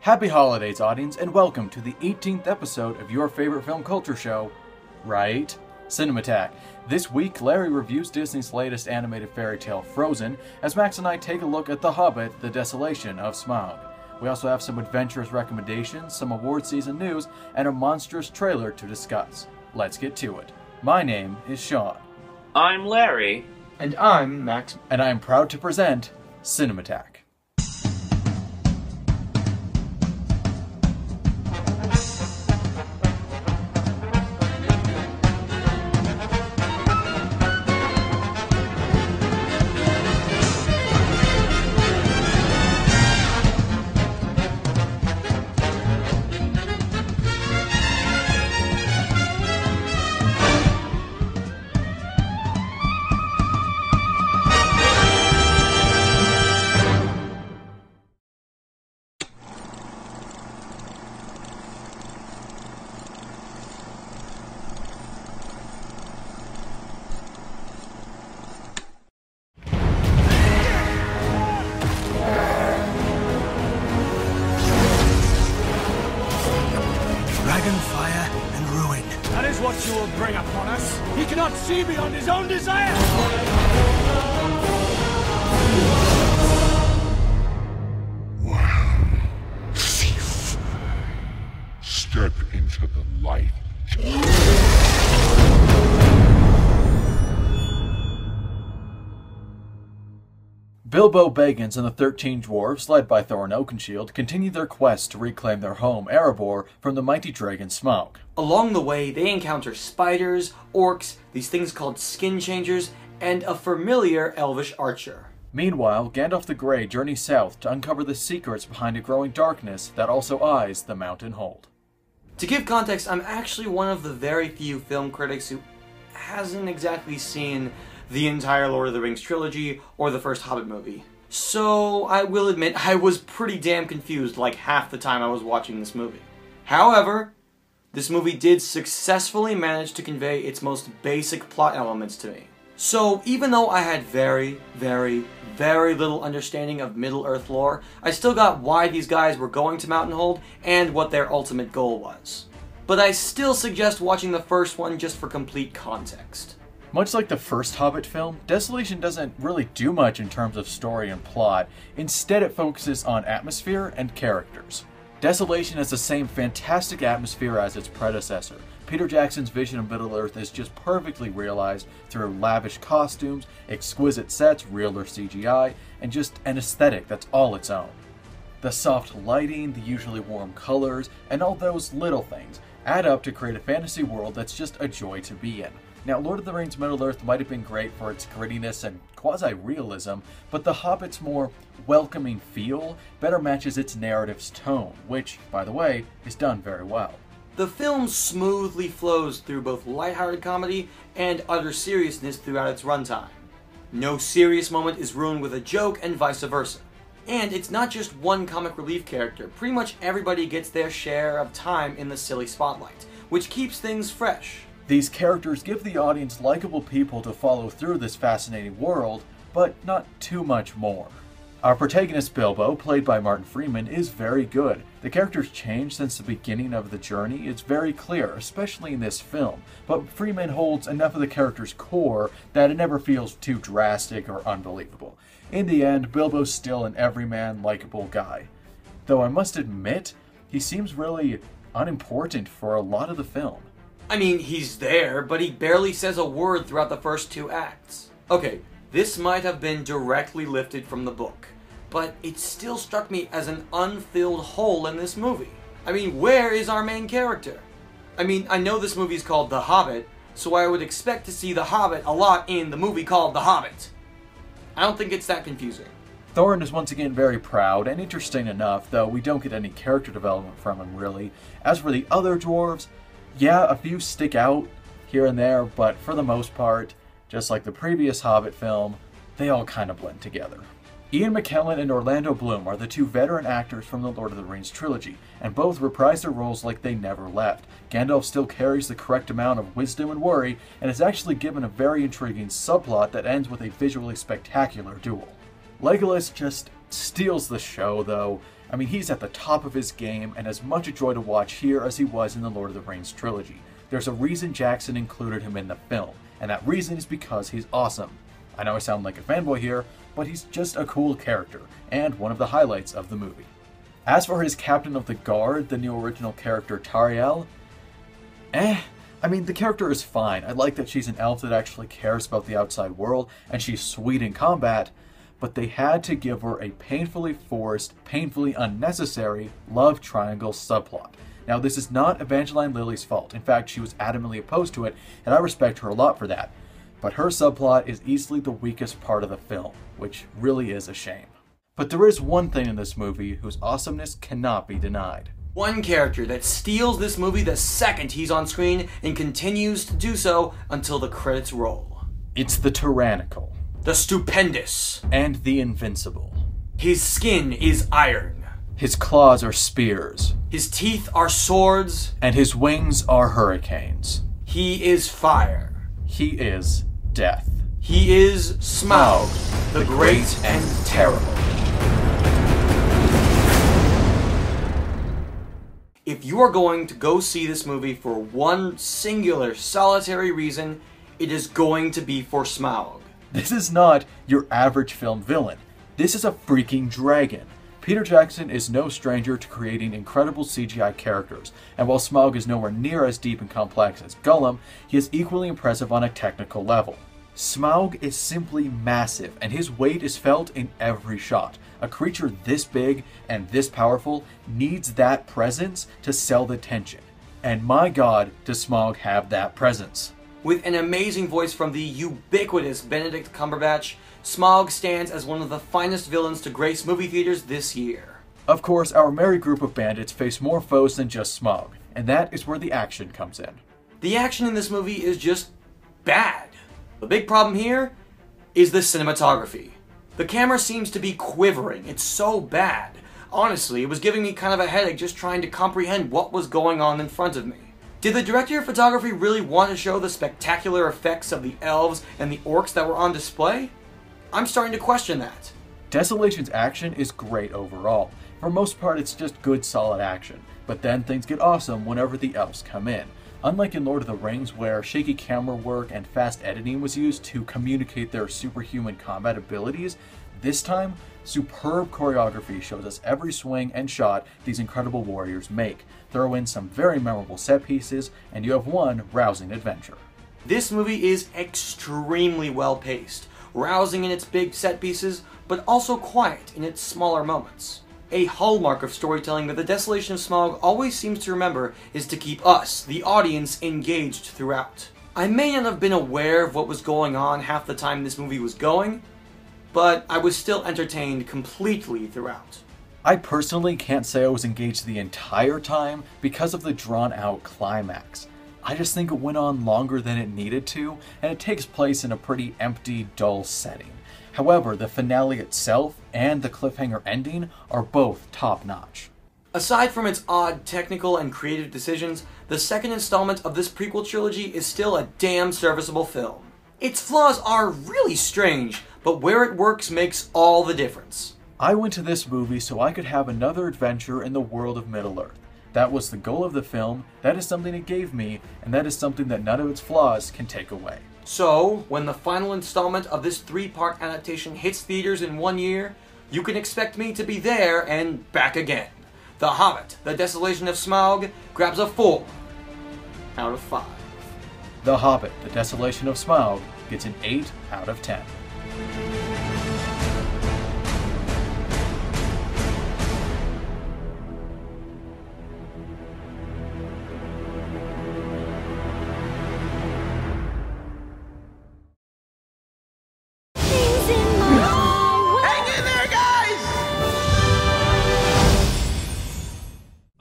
Happy holidays, audience, and welcome to the 18th episode of your favorite film culture show, right? CinemAttack. This week, Larry reviews Disney's latest animated fairy tale, Frozen, as Max and I take a look at The Hobbit, The Desolation of Smaug. We also have some adventurous recommendations, some award season news, and a monstrous trailer to discuss. Let's get to it. My name is Sean. I'm Larry. And I'm Max. And I am proud to present CinemAttack. Fire and ruin. That is what you will bring upon us. He cannot see beyond his own desire. Wow. Thief. Step into the light. Bilbo Baggins and the 13 Dwarves, led by Thorin Oakenshield, continue their quest to reclaim their home, Erebor, from the mighty dragon Smaug. Along the way, they encounter spiders, orcs, these things called skin changers, and a familiar elvish archer. Meanwhile, Gandalf the Grey journeys south to uncover the secrets behind a growing darkness that also eyes the mountain hold. To give context, I'm actually one of the very few film critics who hasn't exactly seen the entire Lord of the Rings trilogy or the first Hobbit movie. So I will admit I was pretty damn confused like half the time I was watching this movie. However, this movie did successfully manage to convey its most basic plot elements to me. So even though I had very little understanding of Middle-earth lore, I still got why these guys were going to Mountain Hold and what their ultimate goal was. But I still suggest watching the first one just for complete context. Much like the first Hobbit film, Desolation doesn't really do much in terms of story and plot. Instead, it focuses on atmosphere and characters. Desolation has the same fantastic atmosphere as its predecessor. Peter Jackson's vision of Middle-earth is just perfectly realized through lavish costumes, exquisite sets, realer CGI, and just an aesthetic that's all its own. The soft lighting, the usually warm colors, and all those little things add up to create a fantasy world that's just a joy to be in. Now, Lord of the Rings Middle-earth might have been great for its grittiness and quasi-realism, but The Hobbit's more welcoming feel better matches its narrative's tone, which, by the way, is done very well. The film smoothly flows through both lighthearted comedy and utter seriousness throughout its runtime. No serious moment is ruined with a joke and vice versa. And it's not just one comic relief character, pretty much everybody gets their share of time in the silly spotlight, which keeps things fresh. These characters give the audience likable people to follow through this fascinating world, but not too much more. Our protagonist Bilbo, played by Martin Freeman, is very good. The character's changed since the beginning of the journey. It's very clear, especially in this film, but Freeman holds enough of the character's core that it never feels too drastic or unbelievable. In the end, Bilbo's still an everyman, likable guy. Though I must admit, he seems really unimportant for a lot of the film. I mean, he's there, but he barely says a word throughout the first two acts. Okay, this might have been directly lifted from the book, but it still struck me as an unfilled hole in this movie. I mean, where is our main character? I mean, I know this movie's called The Hobbit, so I would expect to see The Hobbit a lot in the movie called The Hobbit. I don't think it's that confusing. Thorin is once again very proud and interesting enough, though we don't get any character development from him really. As for the other dwarves, yeah, a few stick out here and there, but for the most part, just like the previous Hobbit film, they all kind of blend together. Ian McKellen and Orlando Bloom are the two veteran actors from the Lord of the Rings trilogy, and both reprise their roles like they never left. Gandalf still carries the correct amount of wisdom and worry, and is actually given a very intriguing subplot that ends with a visually spectacular duel. Legolas just steals the show, though. I mean, he's at the top of his game and as much a joy to watch here as he was in the Lord of the Rings trilogy. There's a reason Jackson included him in the film, and that reason is because he's awesome. I know I sound like a fanboy here, but he's just a cool character, and one of the highlights of the movie. As for his captain of the guard, the new original character Tariel, I mean, the character is fine. I like that she's an elf that actually cares about the outside world, and she's sweet in combat, but they had to give her a painfully forced, painfully unnecessary love triangle subplot. Now, this is not Evangeline Lilly's fault. In fact, she was adamantly opposed to it, and I respect her a lot for that. But her subplot is easily the weakest part of the film, which really is a shame. But there is one thing in this movie whose awesomeness cannot be denied. One character that steals this movie the second he's on screen and continues to do so until the credits roll. It's the tyrannical. The stupendous. And the invincible. His skin is iron. His claws are spears. His teeth are swords. And his wings are hurricanes. He is fire. He is death. He is Smaug, the great and terrible. If you are going to go see this movie for one singular, solitary reason, it is going to be for Smaug. This is not your average film villain. This is a freaking dragon. Peter Jackson is no stranger to creating incredible CGI characters, and while Smaug is nowhere near as deep and complex as Gollum, he is equally impressive on a technical level. Smaug is simply massive, and his weight is felt in every shot. A creature this big and this powerful needs that presence to sell the tension. And my god, does Smaug have that presence. With an amazing voice from the ubiquitous Benedict Cumberbatch, Smaug stands as one of the finest villains to grace movie theaters this year. Of course, our merry group of bandits face more foes than just Smaug, and that is where the action comes in. The action in this movie is just bad. The big problem here is the cinematography. The camera seems to be quivering. It's so bad. Honestly, it was giving me kind of a headache just trying to comprehend what was going on in front of me. Did the director of photography really want to show the spectacular effects of the elves and the orcs that were on display? I'm starting to question that. Desolation's action is great overall. For most part, it's just good, solid action. But then things get awesome whenever the elves come in. Unlike in Lord of the Rings, where shaky camera work and fast editing was used to communicate their superhuman combat abilities, this time, superb choreography shows us every swing and shot these incredible warriors make. Throw in some very memorable set pieces, and you have one rousing adventure. This movie is extremely well paced, rousing in its big set pieces, but also quiet in its smaller moments. A hallmark of storytelling that the Desolation of Smaug always seems to remember is to keep us, the audience, engaged throughout. I may not have been aware of what was going on half the time this movie was going, but I was still entertained completely throughout. I personally can't say I was engaged the entire time because of the drawn-out climax. I just think it went on longer than it needed to, and it takes place in a pretty empty, dull setting. However, the finale itself and the cliffhanger ending are both top-notch. Aside from its odd technical and creative decisions, the second installment of this prequel trilogy is still a damn serviceable film. Its flaws are really strange, but where it works makes all the difference. I went to this movie so I could have another adventure in the world of Middle-earth. That was the goal of the film, that is something it gave me, and that is something that none of its flaws can take away. So, when the final installment of this 3-part adaptation hits theaters in 1 year, you can expect me to be there and back again. The Hobbit, The Desolation of Smaug, grabs a 4 out of 5. The Hobbit, The Desolation of Smaug gets an 8 out of 10.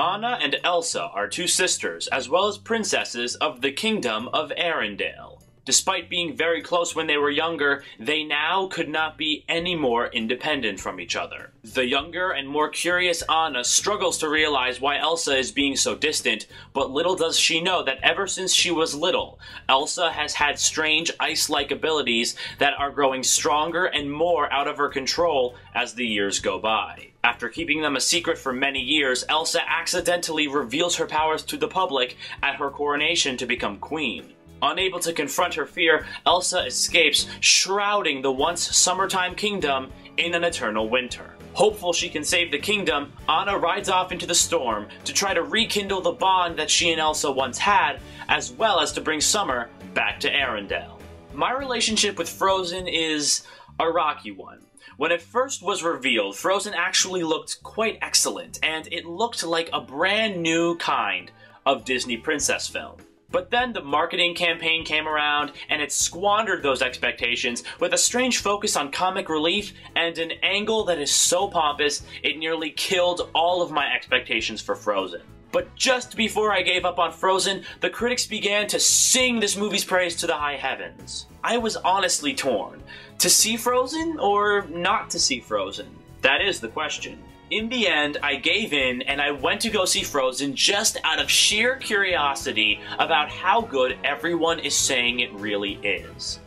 Anna and Elsa are two sisters, as well as princesses of the Kingdom of Arendelle. Despite being very close when they were younger, they now could not be any more independent from each other. The younger and more curious Anna struggles to realize why Elsa is being so distant, but little does she know that ever since she was little, Elsa has had strange ice-like abilities that are growing stronger and more out of her control as the years go by. After keeping them a secret for many years, Elsa accidentally reveals her powers to the public at her coronation to become queen. Unable to confront her fear, Elsa escapes, shrouding the once summertime kingdom in an eternal winter. Hopeful she can save the kingdom, Anna rides off into the storm to try to rekindle the bond that she and Elsa once had, as well as to bring summer back to Arendelle. My relationship with Frozen is a rocky one. When it first was revealed, Frozen actually looked quite excellent, and it looked like a brand new kind of Disney princess film. But then the marketing campaign came around, and it squandered those expectations with a strange focus on comic relief and an angle that is so pompous, it nearly killed all of my expectations for Frozen. But just before I gave up on Frozen, the critics began to sing this movie's praise to the high heavens. I was honestly torn. To see Frozen or not to see Frozen? That is the question. In the end, I gave in and I went to go see Frozen just out of sheer curiosity about how good everyone is saying it really is.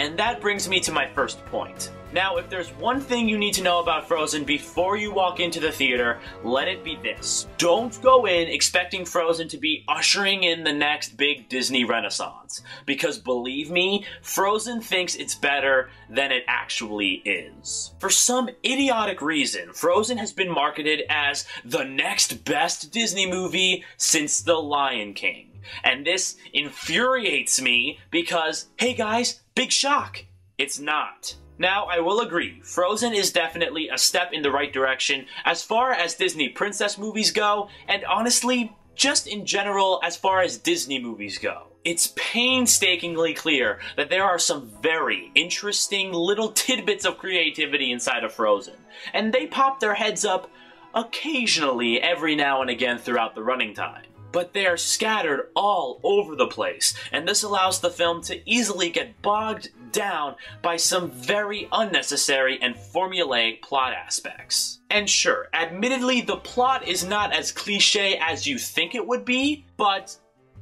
And that brings me to my first point. Now, if there's one thing you need to know about Frozen before you walk into the theater, let it be this. Don't go in expecting Frozen to be ushering in the next big Disney renaissance. Because believe me, Frozen thinks it's better than it actually is. For some idiotic reason, Frozen has been marketed as the next best Disney movie since The Lion King. And this infuriates me because, hey guys, big shock, it's not. Now, I will agree, Frozen is definitely a step in the right direction as far as Disney princess movies go, and honestly, just in general as far as Disney movies go. It's painstakingly clear that there are some very interesting little tidbits of creativity inside of Frozen, and they pop their heads up occasionally every now and again throughout the running time. But they are scattered all over the place, and this allows the film to easily get bogged down by some very unnecessary and formulaic plot aspects. And sure, admittedly, the plot is not as cliche as you think it would be, but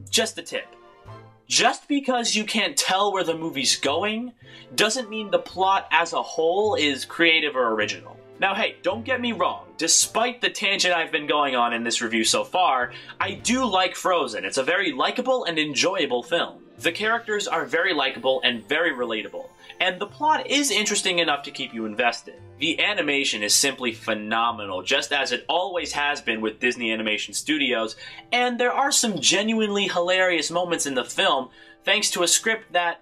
just a tip. Just because you can't tell where the movie's going, doesn't mean the plot as a whole is creative or original. Now hey, don't get me wrong, despite the tangent I've been going on in this review so far, I do like Frozen. It's a very likable and enjoyable film. The characters are very likable and very relatable, and the plot is interesting enough to keep you invested. The animation is simply phenomenal, just as it always has been with Disney Animation Studios, and there are some genuinely hilarious moments in the film, thanks to a script that,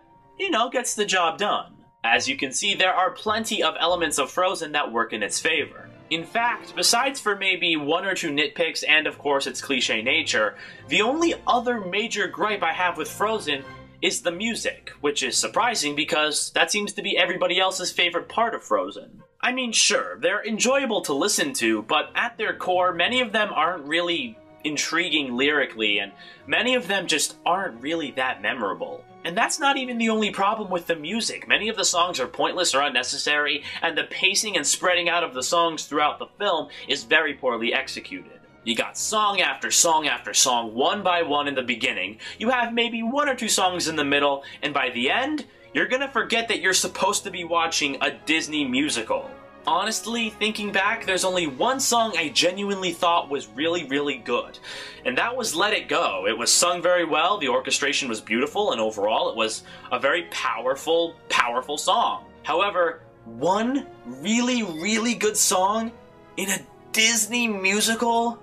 gets the job done. As you can see, there are plenty of elements of Frozen that work in its favor. In fact, besides for maybe one or two nitpicks and of course its cliche nature, the only other major gripe I have with Frozen is the music, which is surprising because that seems to be everybody else's favorite part of Frozen. I mean, sure, they're enjoyable to listen to, but at their core, many of them aren't really intriguing lyrically, and many of them just aren't really that memorable. And that's not even the only problem with the music. Many of the songs are pointless or unnecessary, and the pacing and spreading out of the songs throughout the film is very poorly executed. You got song after song after song, one by one in the beginning, you have maybe one or two songs in the middle, and by the end, you're gonna forget that you're supposed to be watching a Disney musical. Honestly, thinking back, there's only one song I genuinely thought was really, really good, and that was Let It Go. It was sung very well, the orchestration was beautiful, and overall it was a very powerful, powerful song. However, one really, really good song in a Disney musical?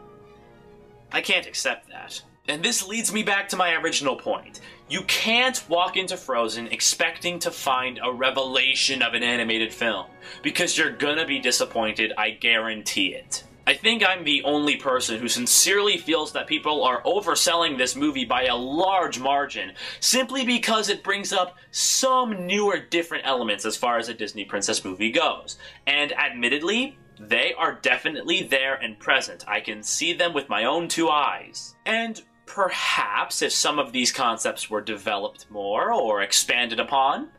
I can't accept that. And this leads me back to my original point. You can't walk into Frozen expecting to find a revelation of an animated film, because you're gonna be disappointed, I guarantee it. I think I'm the only person who sincerely feels that people are overselling this movie by a large margin, simply because it brings up some new or different elements as far as a Disney princess movie goes. And admittedly, they are definitely there and present. I can see them with my own two eyes. And Perhaps if some of these concepts were developed more or expanded upon,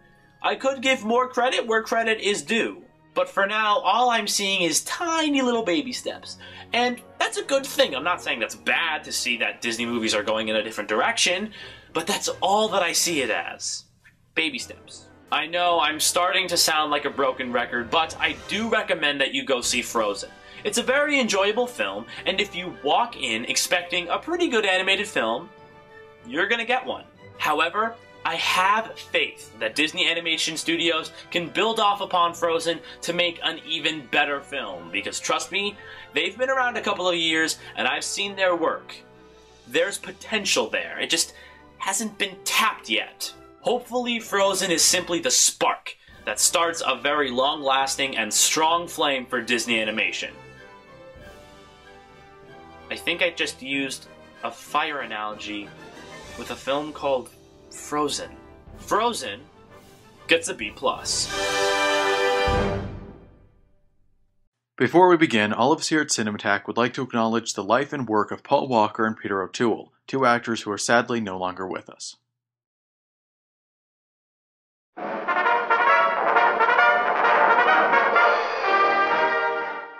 I could give more credit where credit is due. But for now, all I'm seeing is tiny little baby steps. And that's a good thing. I'm not saying that's bad to see that Disney movies are going in a different direction, but that's all that I see it as. Baby steps. I know I'm starting to sound like a broken record, but I do recommend that you go see Frozen. It's a very enjoyable film, and if you walk in expecting a pretty good animated film, you're gonna get one. However, I have faith that Disney Animation Studios can build off upon Frozen to make an even better film, because trust me, they've been around a couple of years, and I've seen their work. There's potential there, it just hasn't been tapped yet. Hopefully Frozen is simply the spark that starts a very long-lasting and strong flame for Disney Animation. I think I just used a fire analogy with a film called Frozen. Frozen gets a B+. Before we begin, all of us here at CinemAttack would like to acknowledge the life and work of Paul Walker and Peter O'Toole, two actors who are sadly no longer with us.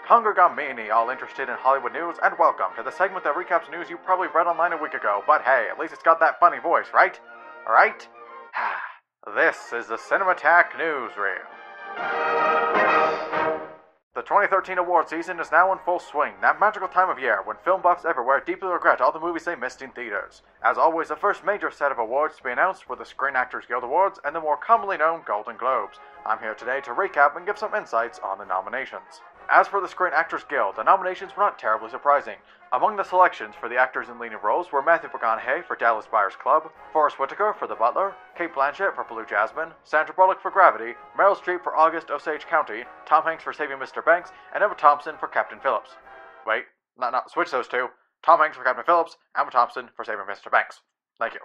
Congragomini, all interested in Hollywood news, and welcome to the segment that recaps news you probably read online a week ago, but hey, at least it's got that funny voice, right? Alright? This is the CinemAttack Newsreel. The 2013 award season is now in full swing, that magical time of year when film buffs everywhere deeply regret all the movies they missed in theaters. As always, the first major set of awards to be announced were the Screen Actors Guild Awards and the more commonly known Golden Globes. I'm here today to recap and give some insights on the nominations. As for the Screen Actors Guild, the nominations were not terribly surprising. Among the selections for the actors in leading roles were Matthew McConaughey for Dallas Buyers Club, Forest Whitaker for The Butler, Cate Blanchett for Blue Jasmine, Sandra Bullock for Gravity, Meryl Streep for August Osage County, Tom Hanks for Saving Mr. Banks, and Emma Thompson for Captain Phillips. Wait, no, switch those two. Tom Hanks for Captain Phillips, Emma Thompson for Saving Mr. Banks. Thank you.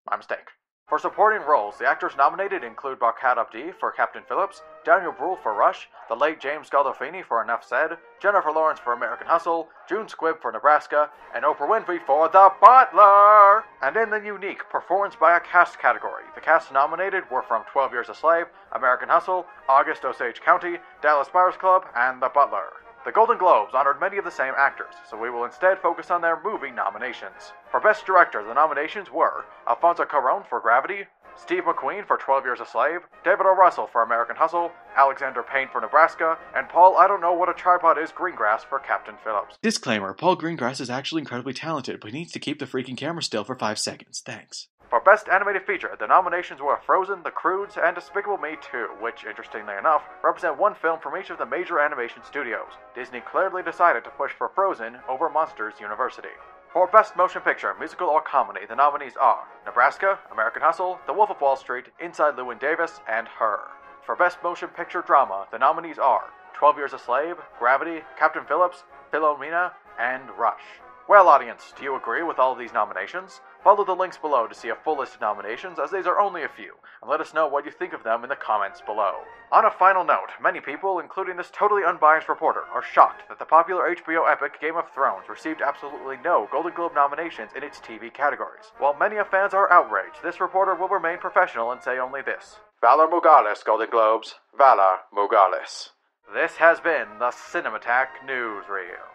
My mistake. For supporting roles, the actors nominated include Barkhad Abdi for Captain Phillips, Daniel Bruhl for Rush, the late James Gandolfini for Enough Said, Jennifer Lawrence for American Hustle, June Squibb for Nebraska, and Oprah Winfrey for The Butler! And in the unique Performance by a Cast category, the cast nominated were from 12 Years a Slave, American Hustle, August Osage County, Dallas Buyers Club, and The Butler. The Golden Globes honored many of the same actors, so we will instead focus on their movie nominations. For Best Director, the nominations were Alfonso Cuarón for Gravity, Steve McQueen for 12 Years a Slave, David O. Russell for American Hustle, Alexander Payne for Nebraska, and Paul I Don't Know What a Tripod Is Greengrass for Captain Phillips. Disclaimer, Paul Greengrass is actually incredibly talented, but he needs to keep the freaking camera still for 5 seconds. Thanks. For Best Animated Feature, the nominations were Frozen, The Croods, and Despicable Me 2, which, interestingly enough, represent one film from each of the major animation studios. Disney clearly decided to push for Frozen over Monsters University. For Best Motion Picture, Musical or Comedy, the nominees are Nebraska, American Hustle, The Wolf of Wall Street, Inside Llewyn Davis, and Her. For Best Motion Picture Drama, the nominees are 12 Years a Slave, Gravity, Captain Phillips, Philomena, and Rush. Well, audience, do you agree with all of these nominations? Follow the links below to see a full list of nominations, as these are only a few, and let us know what you think of them in the comments below. On a final note, many people, including this totally unbiased reporter, are shocked that the popular HBO epic Game of Thrones received absolutely no Golden Globe nominations in its TV categories. While many of fans are outraged, this reporter will remain professional and say only this: Valor Mugalis, Golden Globes. Valor Mugalis. This has been the CinemAttack Newsreel.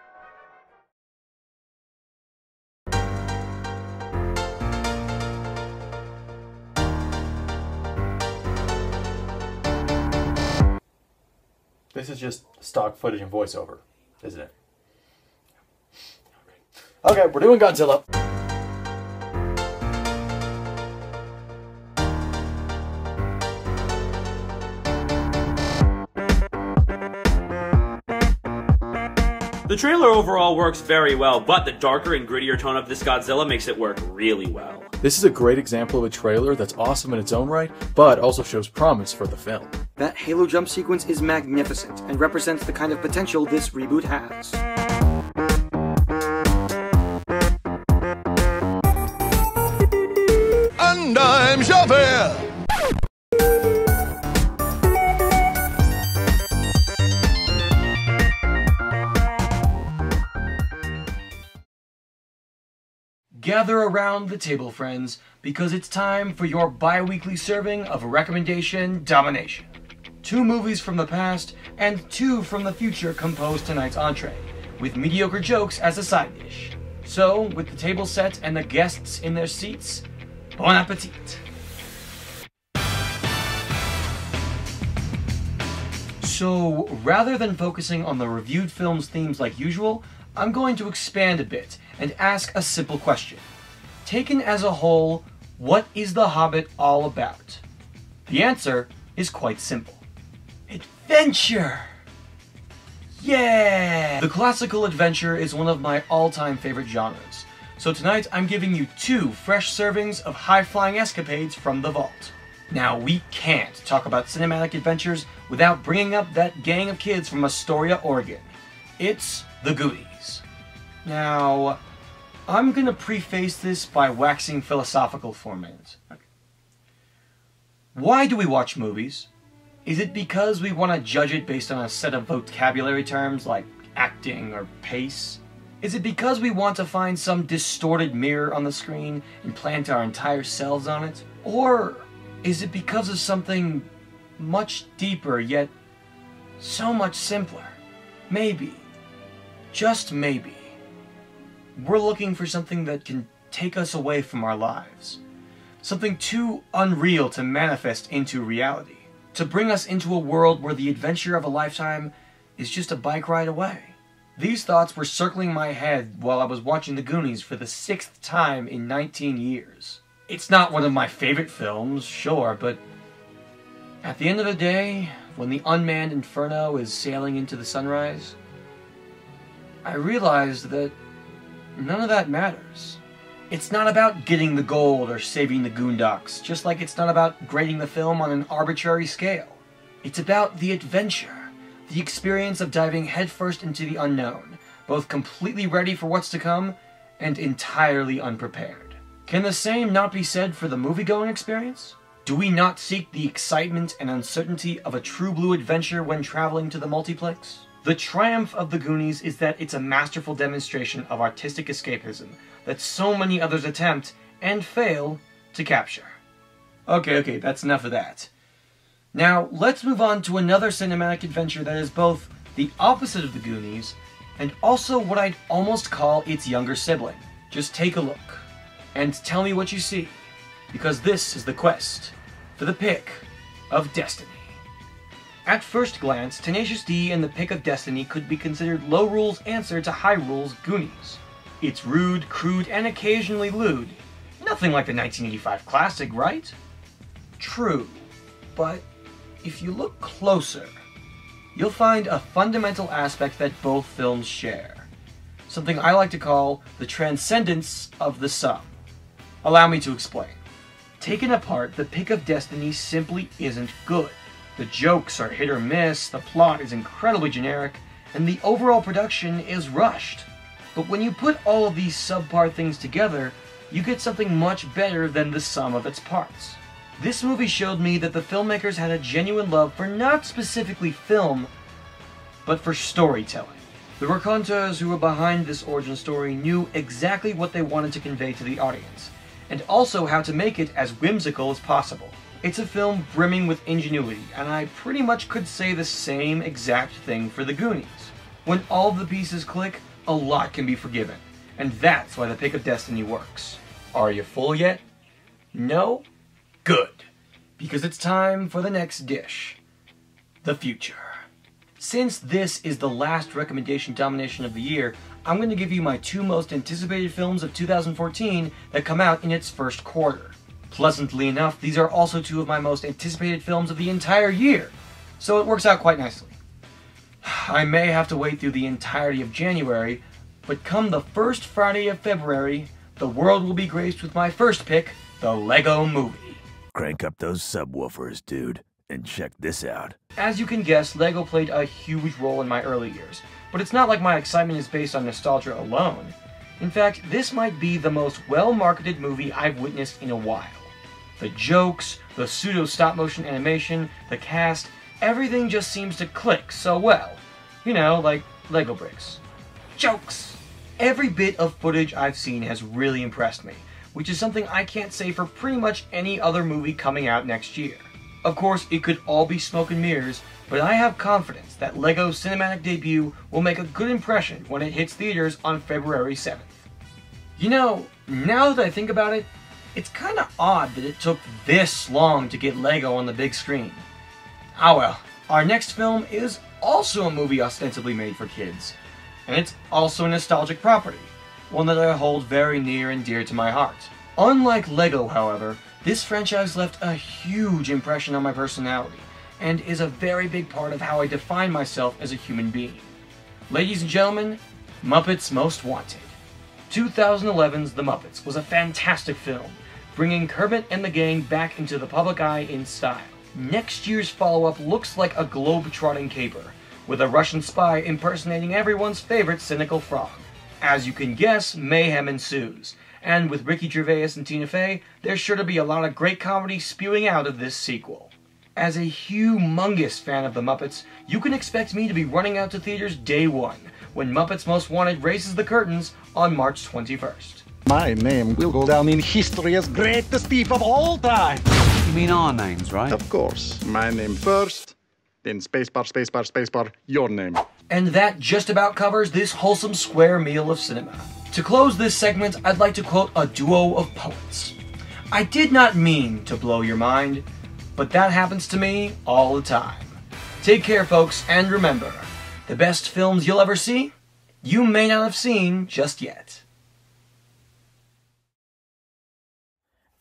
This is just stock footage and voiceover, isn't it? Okay, we're doing Godzilla. The trailer overall works very well, but the darker and grittier tone of this Godzilla makes it work really well. This is a great example of a trailer that's awesome in its own right, but also shows promise for the film. That Halo jump sequence is magnificent and represents the kind of potential this reboot has. And I'm Javert! gather around the table, friends, because it's time for your bi-weekly serving of Recommendation Domination. 2 movies from the past and 2 from the future compose tonight's entree, with mediocre jokes as a side dish. So, with the table set and the guests in their seats, bon appetit! So, rather than focusing on the reviewed film's themes like usual, I'm going to expand a bit and ask a simple question. Taken as a whole, what is The Hobbit all about? The answer is quite simple. Adventure! Yeah! The classical adventure is one of my all-time favorite genres, so tonight I'm giving you 2 fresh servings of high-flying escapades from the vault. Now, we can't talk about cinematic adventures without bringing up that gang of kids from Astoria, Oregon. It's the Goonies. Now, I'm gonna preface this by waxing philosophical for a minute. Why do we watch movies? Is it because we want to judge it based on a set of vocabulary terms like acting or pace? Is it because we want to find some distorted mirror on the screen and plant our entire selves on it? Or is it because of something much deeper yet so much simpler? Maybe, just maybe, we're looking for something that can take us away from our lives. Something too unreal to manifest into reality. To bring us into a world where the adventure of a lifetime is just a bike ride away. These thoughts were circling my head while I was watching The Goonies for the 6th time in 19 years. It's not one of my favorite films, sure, but at the end of the day, when the unmanned inferno is sailing into the sunrise, I realized that none of that matters. It's not about getting the gold or saving the Goondocks, just like it's not about grading the film on an arbitrary scale. It's about the adventure, the experience of diving headfirst into the unknown, both completely ready for what's to come and entirely unprepared. Can the same not be said for the movie-going experience? Do we not seek the excitement and uncertainty of a true blue adventure when traveling to the multiplex? The triumph of The Goonies is that it's a masterful demonstration of artistic escapism that so many others attempt, and fail, to capture. Okay, that's enough of that. Now, let's move on to another cinematic adventure that is both the opposite of The Goonies, and also what I'd almost call its younger sibling. Just take a look, and tell me what you see, because this is the quest for the Pick of Destiny. At first glance, Tenacious D and the Pick of Destiny could be considered Low Rule's answer to High Rule's Goonies. It's rude, crude, and occasionally lewd. Nothing like the 1985 classic, right? True, but if you look closer, you'll find a fundamental aspect that both films share. Something I like to call the transcendence of the sum. Allow me to explain. Taken apart, the Pick of Destiny simply isn't good. The jokes are hit or miss, the plot is incredibly generic, and the overall production is rushed. But when you put all of these subpar things together, you get something much better than the sum of its parts. This movie showed me that the filmmakers had a genuine love for not specifically film, but for storytelling. The raconteurs who were behind this origin story knew exactly what they wanted to convey to the audience, and also how to make it as whimsical as possible. It's a film brimming with ingenuity, and I pretty much could say the same exact thing for The Goonies. When all the pieces click, a lot can be forgiven, and that's why the Pick of Destiny works. Are you full yet? No? Good, because it's time for the next dish. The future. Since this is the last recommendation domination of the year, I'm going to give you my 2 most anticipated films of 2014 that come out in its first quarter. Pleasantly enough, these are also 2 of my most anticipated films of the entire year, so it works out quite nicely. I may have to wait through the entirety of January, but come the first Friday of February, the world will be graced with my first pick, the Lego Movie. Crank up those subwoofers, dude, and check this out. As you can guess, Lego played a huge role in my early years, but it's not like my excitement is based on nostalgia alone. In fact, this might be the most well-marketed movie I've witnessed in a while. The jokes, the pseudo stop-motion animation, the cast, everything just seems to click so well. You know, like Lego bricks. Jokes! Every bit of footage I've seen has really impressed me, which is something I can't say for pretty much any other movie coming out next year. Of course, it could all be smoke and mirrors, but I have confidence that LEGO's cinematic debut will make a good impression when it hits theaters on February 7th. You know, now that I think about it, it's kinda odd that it took this long to get LEGO on the big screen. Ah well, our next film is also a movie ostensibly made for kids, and it's also a nostalgic property, one that I hold very near and dear to my heart. Unlike LEGO, however, this franchise left a huge impression on my personality, and is a very big part of how I define myself as a human being. Ladies and gentlemen, Muppets Most Wanted. 2011's The Muppets was a fantastic film, bringing Kermit and the gang back into the public eye in style. Next year's follow-up looks like a globe-trotting caper, with a Russian spy impersonating everyone's favorite cynical frog. As you can guess, mayhem ensues, and with Ricky Gervais and Tina Fey, there's sure to be a lot of great comedy spewing out of this sequel. As a humongous fan of the Muppets, you can expect me to be running out to theaters day one, when Muppets Most Wanted raises the curtains on March 21st. My name will go down in history as greatest thief of all time. You mean our names, right? Of course. My name first, then spacebar, spacebar, spacebar, your name. And that just about covers this wholesome square meal of cinema. To close this segment, I'd like to quote a duo of poets. I did not mean to blow your mind, but that happens to me all the time. Take care, folks, and remember, the best films you'll ever see, you may not have seen just yet.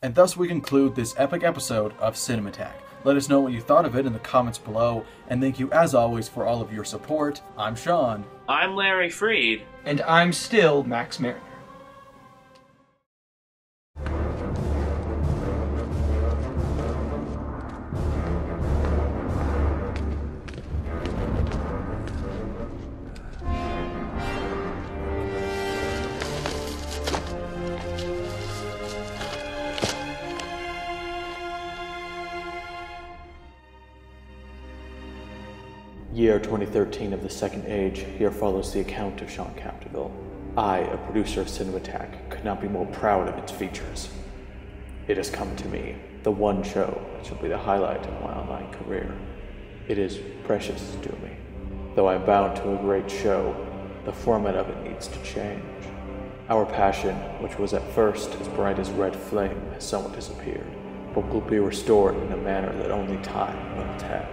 And thus we conclude this epic episode of CinemAttack. Let us know what you thought of it in the comments below, and thank you as always for all of your support. I'm Sean. I'm Larry Freed. And I'm still Max Mariner. Year 2013 of the Second Age, here follows the account of Sean Capdeville. I, a producer of CinemAttack, could not be more proud of its features. It has come to me, the one show that shall be the highlight of my online career. It is precious to me. Though I am bound to a great show, the format of it needs to change. Our passion, which was at first as bright as red flame, has somewhat disappeared, but will be restored in a manner that only time will tell.